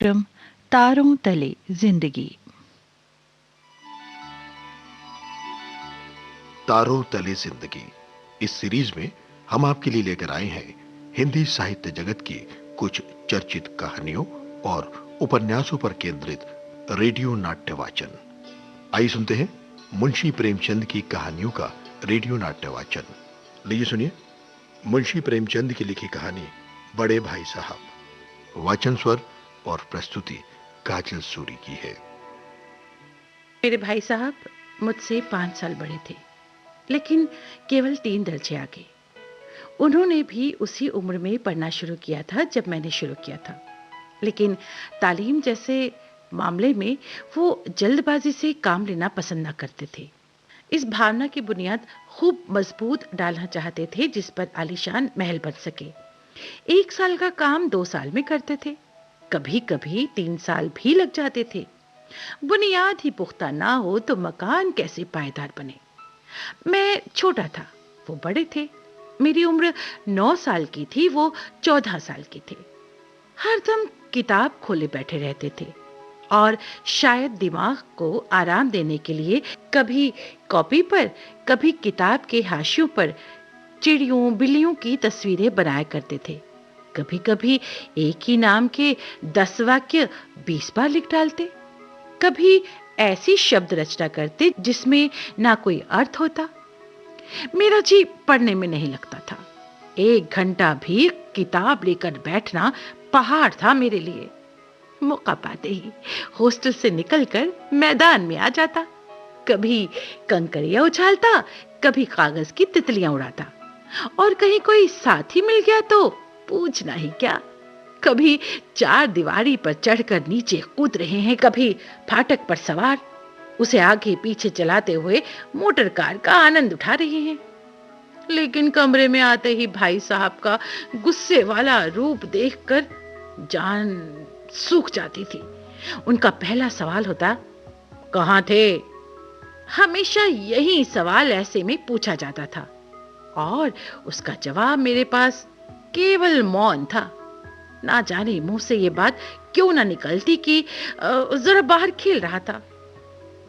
कार्यक्रम तारों तले जिंदगी। तारों तले जिंदगी इस सीरीज में हम आपके लिए लेकर आए हैं हिंदी साहित्य जगत की कुछ चर्चित कहानियों और उपन्यासों पर केंद्रित रेडियो नाट्य वाचन। आइए सुनते हैं मुंशी प्रेमचंद की कहानियों का रेडियो नाट्य वाचन। लीजिए सुनिए मुंशी प्रेमचंद की लिखी कहानी बड़े भाई साहब। वाचन स्वर और प्रस्तुति काजल सूरी की है। मेरे भाई साहब मुझसे 5 साल बड़े थे, लेकिन केवल 3 दर्जे आगे। उन्होंने भी उसी उम्र में पढ़ना शुरू किया था जब मैंने शुरू किया था, लेकिन तालीम जैसे मामले में वो जल्दबाजी से काम लेना पसंद ना करते थे। इस भावना की बुनियाद खूब मजबूत डालना चाहते थे जिस पर आलीशान महल बन सके। 1 साल का काम 2 साल में करते थे, कभी कभी 3 साल भी लग जाते थे। बुनियाद ही पुख्ता ना हो तो मकान कैसे पायदार बने। मैं छोटा था, वो बड़े थे। मेरी उम्र 9 साल की थी, वो 14 साल के थे। हरदम किताब खोले बैठे रहते थे और शायद दिमाग को आराम देने के लिए कभी कॉपी पर, कभी किताब के हाशियों पर चिड़ियों बिल्लियों की तस्वीरें बनाया करते थे। कभी कभी एक ही नाम के 10 वाक्य 20 बार लिख डालते। कभी ऐसी शब्द रचना करते जिसमें ना कोई अर्थ होता। मेरा जी पढ़ने में नहीं लगता था। 1 घंटा भी किताब लेकर बैठना पहाड़ था मेरे लिए। मौका पाते ही हॉस्टल से निकलकर मैदान में आ जाता। कभी कंकरियां उछालता, कभी कागज की तितलियां उड़ाता, और कहीं कोई साथी मिल गया तो पूछना ही क्या। कभी 4 दीवारी पर चढ़कर नीचे कूद रहे हैं, कभी फाटक पर सवार उसे आगे पीछे चलाते हुए मोटर कार का आनंद उठा रहे हैं। लेकिन कमरे में आते ही भाई साहब का गुस्से वाला रूप देखकर जान सूख जाती थी। उनका पहला सवाल होता, कहाँ थे? हमेशा यही सवाल ऐसे में पूछा जाता था और उसका जवाब मेरे पास केवल मौन था। ना जाने मुंह से ये बात क्यों ना निकलती कि जरा बाहर खेल रहा था।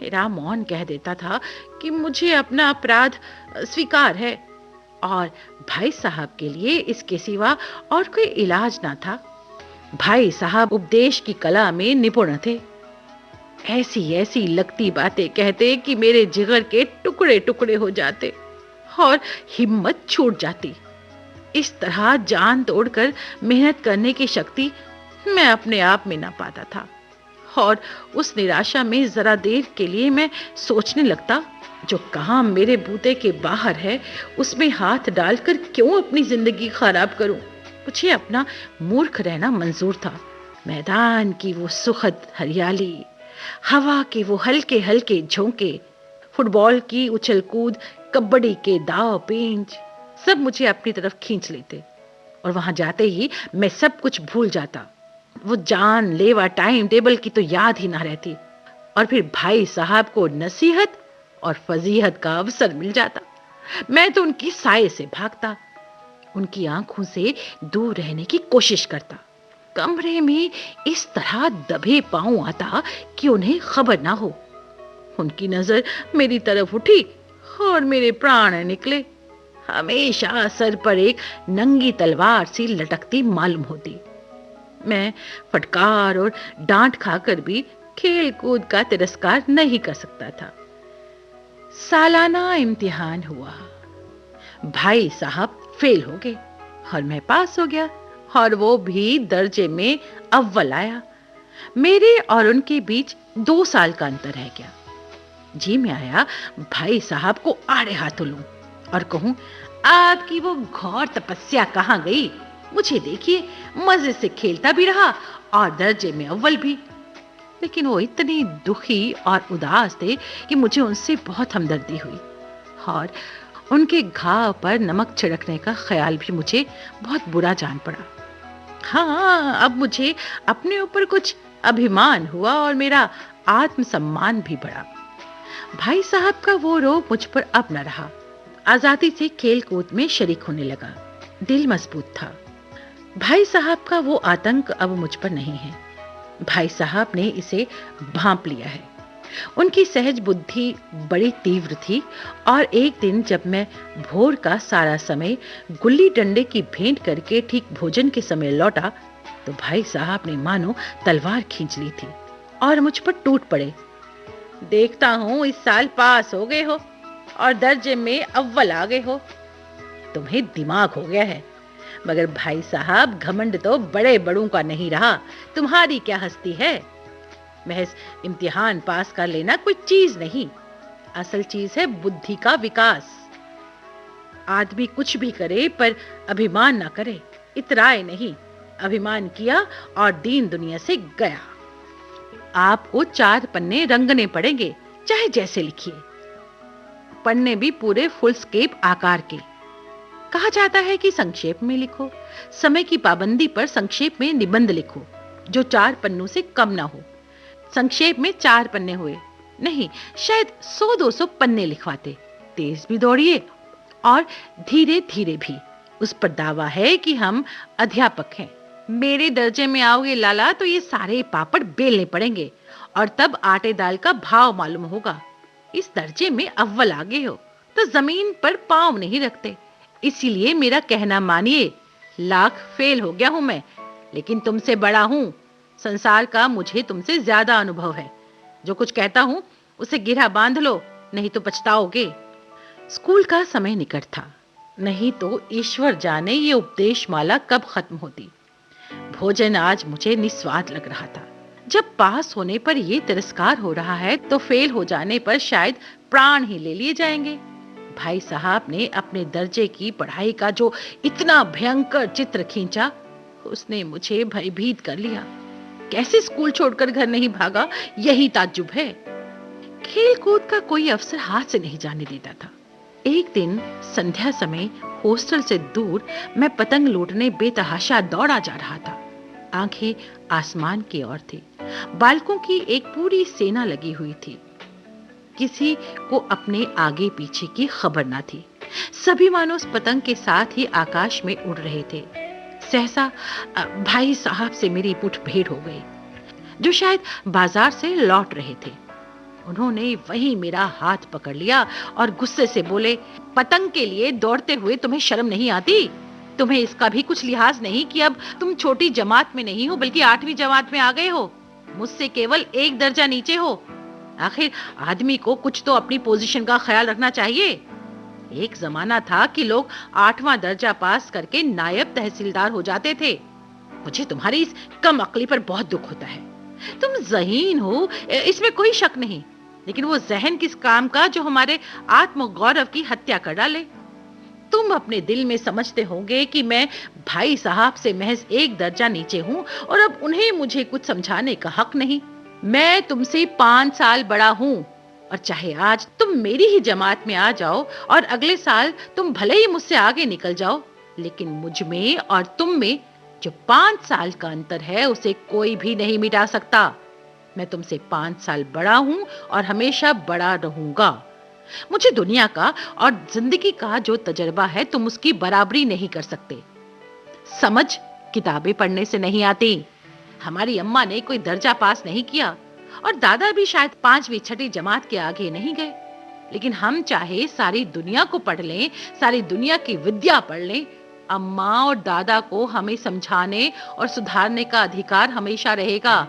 मेरा मौन कह देता था कि मुझे अपना अपराध स्वीकार है और भाई साहब के लिए इसके सिवा और कोई इलाज ना था। भाई साहब उपदेश की कला में निपुण थे। ऐसी ऐसी लगती बातें कहते कि मेरे जिगर के टुकड़े टुकड़े हो जाते और हिम्मत छूट जाती। इस तरह जान तोड़कर मेहनत करने की शक्ति मैं अपने आप में ना पाता था, और उस निराशा में जरा देर के लिए मैं सोचने लगता, जो काम मेरे बूते के बाहर है उसमें हाथ डालकर क्यों अपनी जिंदगी खराब करूं। मुझे अपना मूर्ख रहना मंजूर था। मैदान की वो सुखद हरियाली, हवा के वो हल्के हल्के झोंके, फुटबॉल की उछल कूद, कबड्डी के दाव पेंच, सब मुझे अपनी तरफ खींच लेते और वहां जाते ही मैं सब कुछ भूल जाता। वो जान लेवा टाइम टेबल की तो याद ही ना रहती, और फिर भाई साहब को नसीहत और फजीहत का अवसर मिल जाता। मैं तो उनकी साय से भागता, उनकी आंखों से दूर रहने की कोशिश करता। कमरे में इस तरह दबे पांव आता कि उन्हें खबर ना हो। उनकी नजर मेरी तरफ उठी और मेरे प्राण निकले। हमेशा सर पर एक नंगी तलवार सी लटकती मालूम होती। मैं फटकार और डांट खाकर भी खेल कूद का तिरस्कार नहीं कर सकता था। सालाना इम्तिहान हुआ। भाई साहब फेल हो गए और मैं पास हो गया, और वो भी दर्जे में अव्वल आया। मेरे और उनके बीच 2 साल का अंतर रह गया। जी मैं आया भाई साहब को आड़े हाथों लूं और कहूं, आपकी वो घोर तपस्या कहां गई? मुझे देखिए, मजे से खेलता भी रहा और दर्जे में अव्वल भी। लेकिन वो इतने दुखी और उदास थे कि मुझे उनसे बहुत हमदर्दी हुई, और उनके घाव पर नमक छिड़कने का ख्याल भी मुझे बहुत बुरा जान पड़ा। हाँ, अब मुझे अपने ऊपर कुछ अभिमान हुआ और मेरा आत्मसम्मान भी बढ़ा। भाई साहब का वो रोब मुझ पर अब न रहा। आजादी से खेल कूद में शरीक होने लगा। दिल मजबूत था। भाई साहब का वो आतंक अब मुझ पर नहीं है। भाई साहब ने इसे भांप लिया है। उनकी सहज बुद्धि बड़ी तीव्र थी और एक दिन जब मैं भोर का सारा समय गुल्ली डंडे की भेंट करके ठीक भोजन के समय लौटा तो भाई साहब ने मानो तलवार खींच ली थी और मुझ पर टूट पड़े। देखता हूं इस साल पास हो गए हो और दर्जे में अव्वल आ गए हो। तुम्हें दिमाग हो गया है। मगर भाई साहब, घमंड तो बड़े बड़ों का नहीं रहा। तुम्हारी क्या हस्ती है। महज इम्तिहान पास कर लेना कोई चीज नहीं, असल चीज है बुद्धि का विकास। आदमी कुछ भी करे पर अभिमान ना करे, इतराए नहीं। अभिमान किया और दीन दुनिया से गया। आपको 4 पन्ने रंगने पड़ेंगे, चाहे जैसे लिखिए। पन्ने भी पूरे फुल स्केप आकार के। कहा जाता है कि संक्षेप में लिखो। समय की पाबंदी पर संक्षेप में निबंध लिखो जो 4 पन्नों से कम ना हो। संक्षेप में 4 पन्ने हुए, नहीं शायद 100-200 पन्ने लिखवाते। तेज भी दौड़िए और धीरे धीरे भी। उस पर दावा है कि हम अध्यापक हैं। मेरे दर्जे में आओगे लाला तो ये सारे पापड़ बेलने पड़ेंगे और तब आटे दाल का भाव मालूम होगा। इस दर्जे में अव्वल आगे हो तो जमीन पर पांव नहीं रखते। इसीलिए मेरा कहना मानिए। लाख फेल हो गया हूं मैं, लेकिन तुमसे बड़ा हूं। संसार का मुझे तुमसे ज्यादा अनुभव है। जो कुछ कहता हूं उसे गिरहा बांध लो, नहीं तो पछताओगे। स्कूल का समय निकट था, नहीं तो ईश्वर जाने ये उपदेश माला कब खत्म होती। भोजन आज मुझे निस्वाद लग रहा था। जब पास होने पर यह तिरस्कार हो रहा है तो फेल हो जाने पर शायद प्राण ही ले लिए जाएंगे। भाई साहब ने अपने दर्जे की पढ़ाई का जो इतना भयंकर चित्र खींचा, उसने मुझे भयभीत कर लिया। कैसे स्कूल छोड़कर घर नहीं भागा, यही ताज्जुब है। खेल कूद का कोई अवसर हाथ से नहीं जाने देता था। एक दिन संध्या समय हॉस्टल से दूर मैं पतंग लूटने बेतहाशा दौड़ा जा रहा था। आंखें आसमान की ओर थी। बालकों की एक पूरी सेना लगी हुई थी। किसी को अपने आगे पीछे की खबर ना थी। सभी मानो उस पतंग के साथ ही आकाश में उड़ रहे थे। सहसा भाई साहब से मेरी मुठभेड़ हो गई, जो शायद बाजार से लौट रहे थे। उन्होंने वहीं मेरा हाथ पकड़ लिया और गुस्से से बोले, पतंग के लिए दौड़ते हुए तुम्हें शर्म नहीं आती? तुम्हें इसका भी कुछ लिहाज नहीं कि अब तुम छोटी जमात में नहीं हो बल्कि 8वीं जमात में आ गए हो। मुझसे केवल 1 दर्जा नीचे हो। आखिर आदमी को कुछ तो अपनी पोजीशन का ख्याल रखना चाहिए। एक जमाना था कि लोग 8वां दर्जा पास करके नायब तहसीलदार हो जाते थे। मुझे तुम्हारी इस कम अक्ली पर बहुत दुख होता है। तुम ज़हीन हो, इसमें कोई शक नहीं, लेकिन वो जहन किस काम का जो हमारे आत्मगौरव की हत्या कर डाले। तुम अपने दिल में समझते होंगे कि मैं भाई साहब से महज 1 दर्जा नीचे हूं और अब उन्हें मुझे कुछ समझाने का हक नहीं। मैं तुमसे 5 साल बड़ा हूं और चाहे आज तुम मेरी ही जमात में आ जाओ और अगले साल तुम भले ही मुझसे आगे निकल जाओ, लेकिन मुझ में और तुम में जो 5 साल का अंतर है उसे कोई भी नहीं मिटा सकता। मैं तुमसे 5 साल बड़ा हूं और हमेशा बड़ा रहूंगा। मुझे दुनिया का और जिंदगी का जो तजर्बा है तुम उसकी बराबरी नहीं कर सकते। समझ किताबें पढ़ने से नहीं आती। हमारी अम्मा ने कोई दर्जा पास नहीं किया और दादा भी शायद 5वीं 6ठी जमात के आगे नहीं गए, लेकिन हम चाहे सारी दुनिया को पढ़ लें, सारी दुनिया की विद्या पढ़ लें, अम्मा और दादा को हमें समझाने और सुधारने का अधिकार हमेशा रहेगा।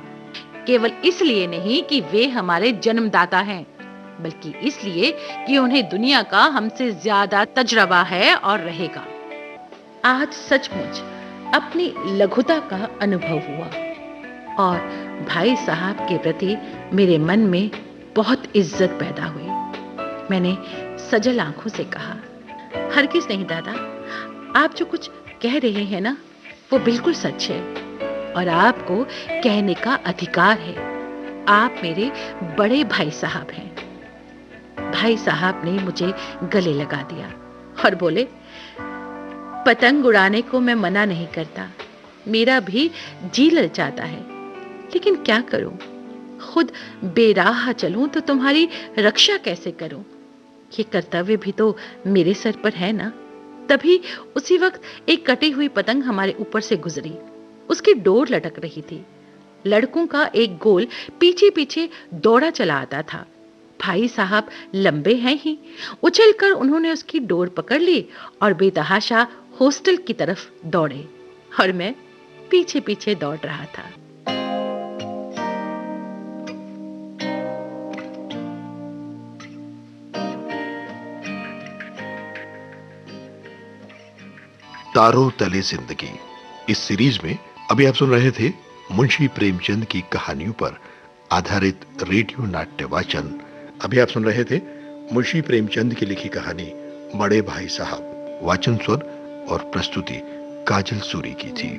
केवल इसलिए नहीं कि वे हमारे जन्मदाता हैं, बल्कि इसलिए कि उन्हें दुनिया का हमसे ज्यादा तजुर्बा है और रहेगा। आज सचमुच अपनी लघुता का अनुभव हुआ और भाई साहब के प्रति मेरे मन में बहुत इज्जत पैदा हुई। मैंने सजल आंखों से कहा, हरगिज नहीं दादा, आप जो कुछ कह रहे हैं ना वो बिल्कुल सच है और आपको कहने का अधिकार है। आप मेरे बड़े भाई साहब हैं। भाई साहब ने मुझे गले लगा दिया और बोले, पतंग उड़ाने को मैं मना नहीं करता, मेरा भी जी ललचाता है, लेकिन क्या करूं? खुद बेराह चलूं तो तुम्हारी रक्षा कैसे करूं? ये कर्तव्य भी तो मेरे सर पर है ना। तभी उसी वक्त एक कटी हुई पतंग हमारे ऊपर से गुजरी। उसकी डोर लटक रही थी। लड़कों का एक गोल पीछे पीछे दौड़ा चला आता था। भाई साहब लंबे हैं ही, उछलकर उन्होंने उसकी डोर पकड़ ली और बेतहाशा हॉस्टल की तरफ दौड़े और मैं पीछे पीछे दौड़ रहा था। तारों तले जिंदगी इस सीरीज में अभी आप सुन रहे थे मुंशी प्रेमचंद की कहानियों पर आधारित रेडियो नाट्य वाचन। अभी आप सुन रहे थे मुंशी प्रेमचंद की लिखी कहानी बड़े भाई साहब। वाचन स्वर और प्रस्तुति काजल सूरी की थी।